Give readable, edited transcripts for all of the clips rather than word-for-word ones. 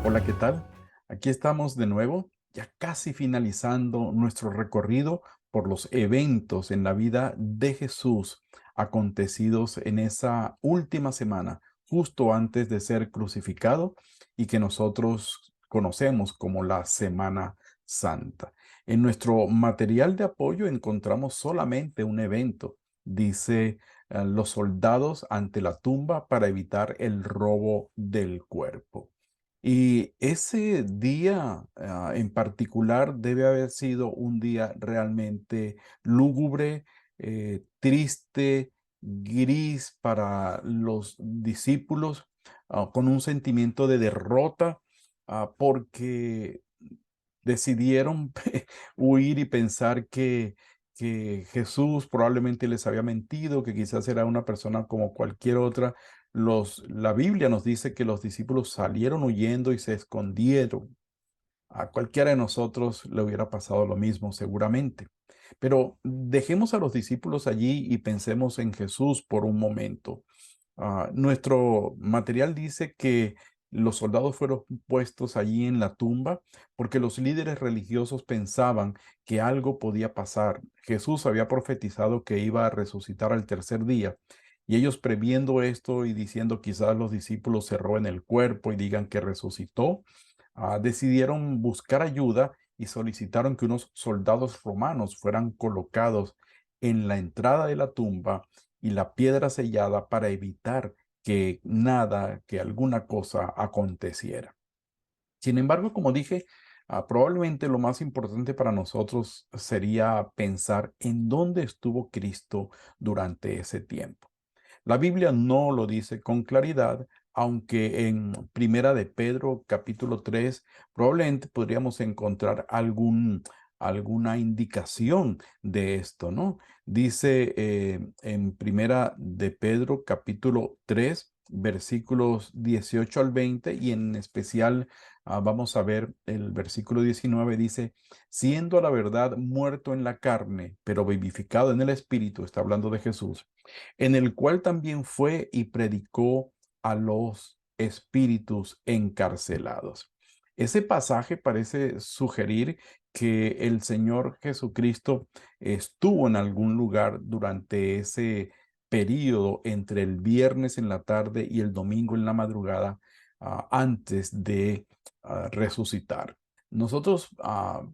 Hola, ¿qué tal? Aquí estamos de nuevo, ya casi finalizando nuestro recorrido por los eventos en la vida de Jesús acontecidos en esa última semana, justo antes de ser crucificado y que nosotros conocemos como la Semana Santa. En nuestro material de apoyo encontramos solamente un evento, dice los soldados ante la tumba para evitar el robo del cuerpo. Y ese día, en particular debe haber sido un día realmente lúgubre, triste, gris para los discípulos, con un sentimiento de derrota, porque decidieron huir y pensar que Jesús probablemente les había mentido, que quizás era una persona como cualquier otra. La Biblia nos dice que los discípulos salieron huyendo y se escondieron. A cualquiera de nosotros le hubiera pasado lo mismo, seguramente. Pero dejemos a los discípulos allí y pensemos en Jesús por un momento. Nuestro material dice que los soldados fueron puestos allí en la tumba porque los líderes religiosos pensaban que algo podía pasar. Jesús había profetizado que iba a resucitar al tercer día. Y ellos previendo esto y diciendo quizás los discípulos se roben el cuerpo y digan que resucitó, decidieron buscar ayuda y solicitaron que unos soldados romanos fueran colocados en la entrada de la tumba y la piedra sellada para evitar que nada, que alguna cosa aconteciera. Sin embargo, como dije, probablemente lo más importante para nosotros sería pensar en dónde estuvo Cristo durante ese tiempo. La Biblia no lo dice con claridad, aunque en Primera de Pedro, capítulo 3 probablemente podríamos encontrar alguna indicación de esto, ¿no? Dice en Primera de Pedro, capítulo 3 versículos 18 al 20 y en especial vamos a ver el versículo 19 dice, siendo a la verdad muerto en la carne, pero vivificado en el espíritu, está hablando de Jesús, en el cual también fue y predicó a los espíritus encarcelados. Ese pasaje parece sugerir que el Señor Jesucristo estuvo en algún lugar durante ese periodo entre el viernes en la tarde y el domingo en la madrugada, antes de resucitar. Nosotros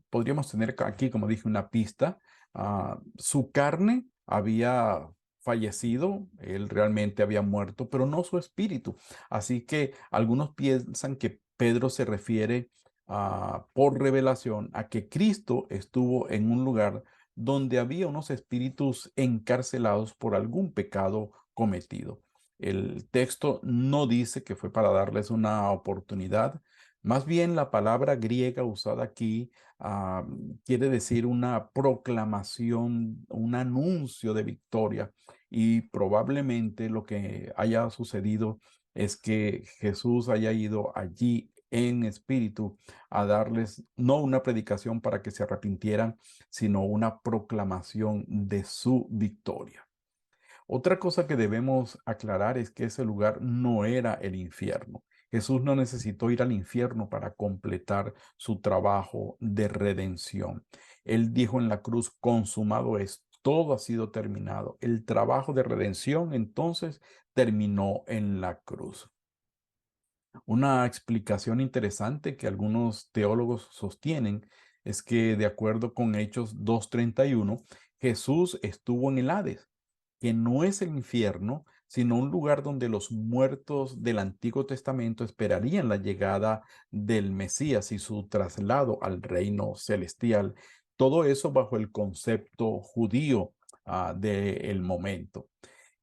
podríamos tener aquí, como dije, una pista. Su carne había fallecido, él realmente había muerto, pero no su espíritu. Así que algunos piensan que Pedro se refiere por revelación a que Cristo estuvo en un lugar donde había unos espíritus encarcelados por algún pecado cometido. El texto no dice que fue para darles una oportunidad. Más bien la palabra griega usada aquí ah, quiere decir una proclamación, un anuncio de victoria. Y probablemente lo que haya sucedido es que Jesús haya ido allí en espíritu a darles no una predicación para que se arrepintieran, sino una proclamación de su victoria. Otra cosa que debemos aclarar es que ese lugar no era el infierno. Jesús no necesitó ir al infierno para completar su trabajo de redención. Él dijo en la cruz, consumado es, todo ha sido terminado. El trabajo de redención entonces terminó en la cruz. Una explicación interesante que algunos teólogos sostienen es que de acuerdo con Hechos 2:31, Jesús estuvo en el Hades, que no es el infierno, sino un lugar donde los muertos del Antiguo Testamento esperarían la llegada del Mesías y su traslado al reino celestial. Todo eso bajo el concepto judío del momento.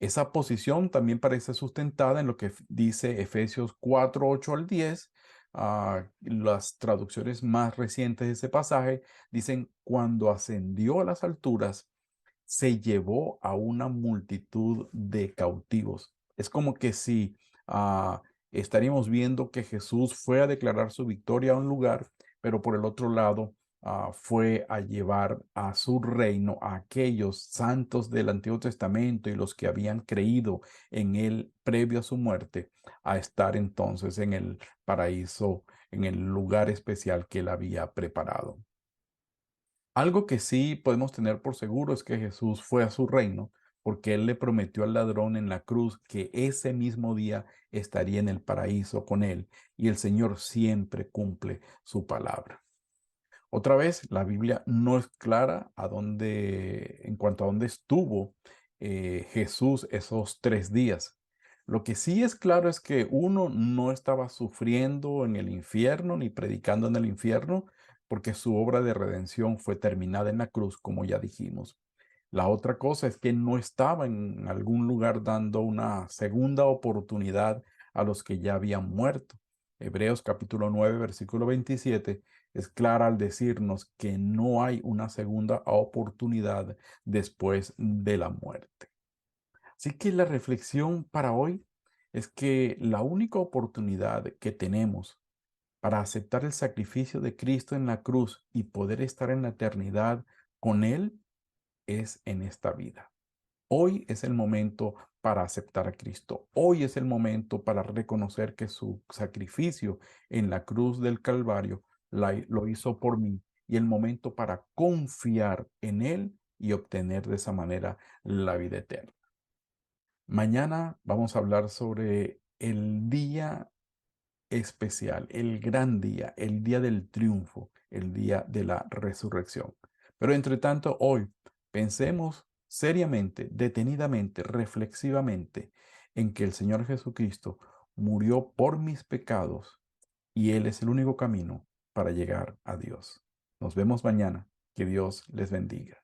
Esa posición también parece sustentada en lo que dice Efesios 4:8 al 10. Las traducciones más recientes de ese pasaje dicen, cuando ascendió a las alturas, se llevó a una multitud de cautivos. Es como que si estaríamos viendo que Jesús fue a declarar su victoria a un lugar, pero por el otro lado fue a llevar a su reino a aquellos santos del Antiguo Testamento y los que habían creído en él previo a su muerte, a estar entonces en el paraíso, en el lugar especial que él había preparado. Algo que sí podemos tener por seguro es que Jesús fue a su reino porque él le prometió al ladrón en la cruz que ese mismo día estaría en el paraíso con él, y el Señor siempre cumple su palabra. Otra vez, la Biblia no es clara en cuanto a dónde estuvo Jesús esos 3 días. Lo que sí es claro es que uno no estaba sufriendo en el infierno ni predicando en el infierno, porque su obra de redención fue terminada en la cruz, como ya dijimos. La otra cosa es que no estaba en algún lugar dando una segunda oportunidad a los que ya habían muerto. Hebreos capítulo 9 versículo 27 es clara al decirnos que no hay una segunda oportunidad después de la muerte. Así que la reflexión para hoy es que la única oportunidad que tenemos para aceptar el sacrificio de Cristo en la cruz y poder estar en la eternidad con Él es en esta vida. Hoy es el momento para aceptar a Cristo. Hoy es el momento para reconocer que su sacrificio en la cruz del Calvario lo hizo por mí, y el momento para confiar en Él y obtener de esa manera la vida eterna. Mañana vamos a hablar sobre el día especial, el gran día, el día del triunfo, el día de la resurrección. Pero entre tanto, hoy pensemos seriamente, detenidamente, reflexivamente en que el Señor Jesucristo murió por mis pecados y Él es el único camino para llegar a Dios. Nos vemos mañana. Que Dios les bendiga.